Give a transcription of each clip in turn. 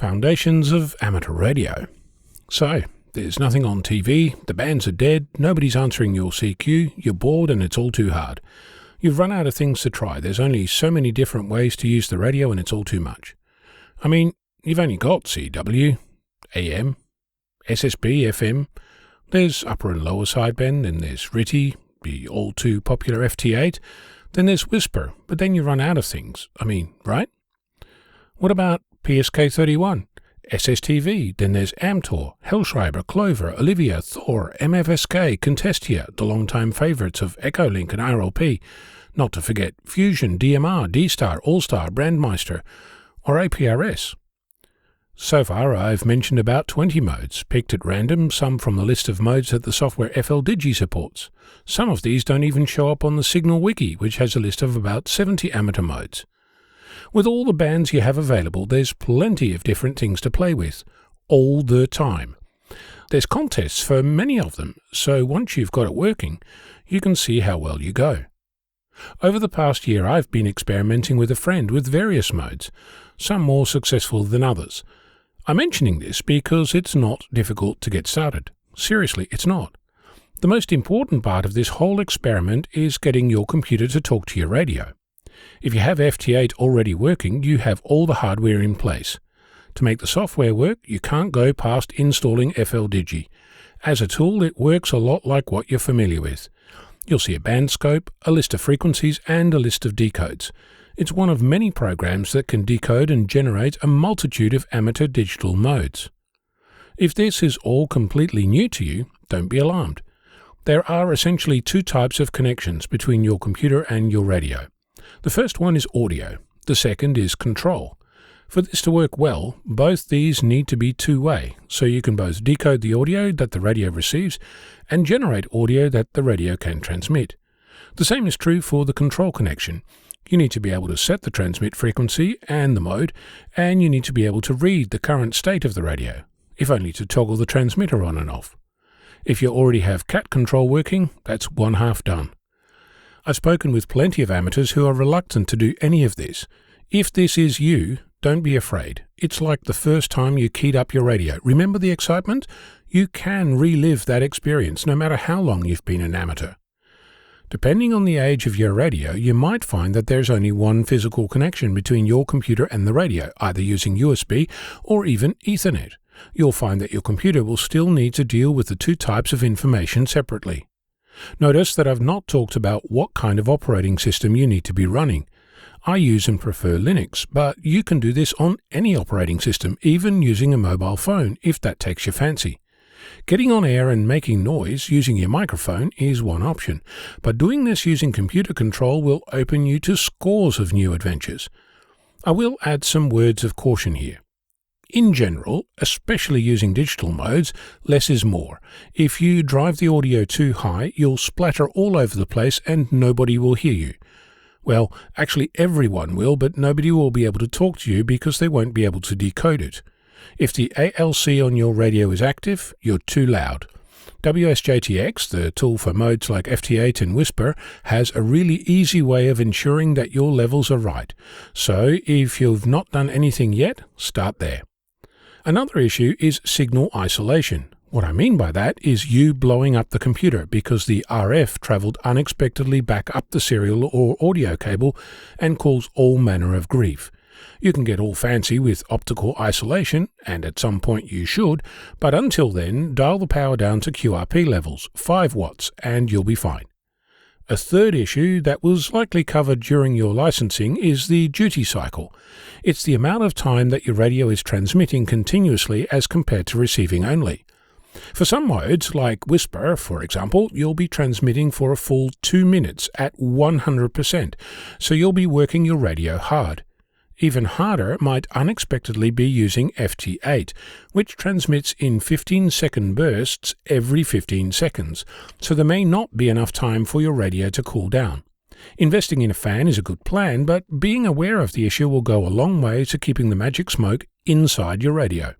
Foundations of Amateur Radio. So, there's nothing on TV, the bands are dead, nobody's answering your CQ, you're bored and it's all too hard. You've run out of things to try, there's only so many different ways to use the radio and it's all too much. I mean, you've only got CW, AM, SSB, FM, there's upper and lower sideband, then there's RTTY, the all too popular FT8, then there's Whisper, but then you run out of things, right? What about PSK31, SSTV, then there's Amtor, Hellschreiber, Clover, Olivia, Thor, MFSK, Contestia, the long-time favourites of Echolink and RLP, not to forget Fusion, DMR, D-Star, All-Star, Brandmeister, or APRS. So far I've mentioned about 20 modes, picked at random, some from the list of modes that the software FLDigi supports. Some of these don't even show up on the Signal Wiki, which has a list of about 70 amateur modes. With all the bands you have available, there's plenty of different things to play with, all the time. There's contests for many of them, so once you've got it working, you can see how well you go. Over the past year I've been experimenting with a friend with various modes, some more successful than others. I'm mentioning this because it's not difficult to get started. Seriously, it's not. The most important part of this whole experiment is getting your computer to talk to your radio. If you have FT8 already working, you have all the hardware in place. To make the software work, you can't go past installing FLDigi. As a tool, it works a lot like what you're familiar with. You'll see a band scope, a list of frequencies, and a list of decodes. It's one of many programs that can decode and generate a multitude of amateur digital modes. If this is all completely new to you, don't be alarmed. There are essentially two types of connections between your computer and your radio. The first one is audio, the second is control. For this to work well, both these need to be two-way, so you can both decode the audio that the radio receives and generate audio that the radio can transmit. The same is true for the control connection. You need to be able to set the transmit frequency and the mode, and you need to be able to read the current state of the radio, if only to toggle the transmitter on and off. If you already have CAT control working, that's one half done. I've spoken with plenty of amateurs who are reluctant to do any of this. If this is you, don't be afraid. It's like the first time you keyed up your radio. Remember the excitement? You can relive that experience no matter how long you've been an amateur. Depending on the age of your radio, you might find that there's only one physical connection between your computer and the radio, either using USB or even Ethernet. You'll find that your computer will still need to deal with the two types of information separately. Notice that I've not talked about what kind of operating system you need to be running. I use and prefer Linux, but you can do this on any operating system, even using a mobile phone, if that takes your fancy. Getting on air and making noise using your microphone is one option, but doing this using computer control will open you to scores of new adventures. I will add some words of caution here. In general, especially using digital modes, less is more. If you drive the audio too high, you'll splatter all over the place and nobody will hear you. Well, actually everyone will, but nobody will be able to talk to you because they won't be able to decode it. If the ALC on your radio is active, you're too loud. WSJTX, the tool for modes like FT8 and Whisper, has a really easy way of ensuring that your levels are right. So if you've not done anything yet, start there. Another issue is signal isolation. What I mean by that is you blowing up the computer because the RF travelled unexpectedly back up the serial or audio cable and caused all manner of grief. You can get all fancy with optical isolation, and at some point you should, but until then, dial the power down to QRP levels, 5 watts, and you'll be fine. A third issue that was likely covered during your licensing is the duty cycle. It's the amount of time that your radio is transmitting continuously as compared to receiving only. For some modes, like Whisper, for example, you'll be transmitting for a full 2 minutes at 100%, so you'll be working your radio hard. Even harder might unexpectedly be using FT8, which transmits in 15-second bursts every 15 seconds, so there may not be enough time for your radio to cool down. Investing in a fan is a good plan, but being aware of the issue will go a long way to keeping the magic smoke inside your radio.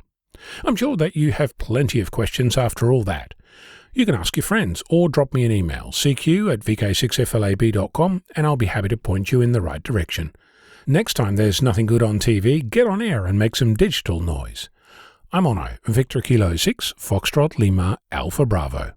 I'm sure that you have plenty of questions after all that. You can ask your friends or drop me an email, cq@vk6flab.com, and I'll be happy to point you in the right direction. Next time there's nothing good on TV, get on air and make some digital noise. I'm Onno, Victor Kilo 6, Foxtrot Lima Alpha Bravo.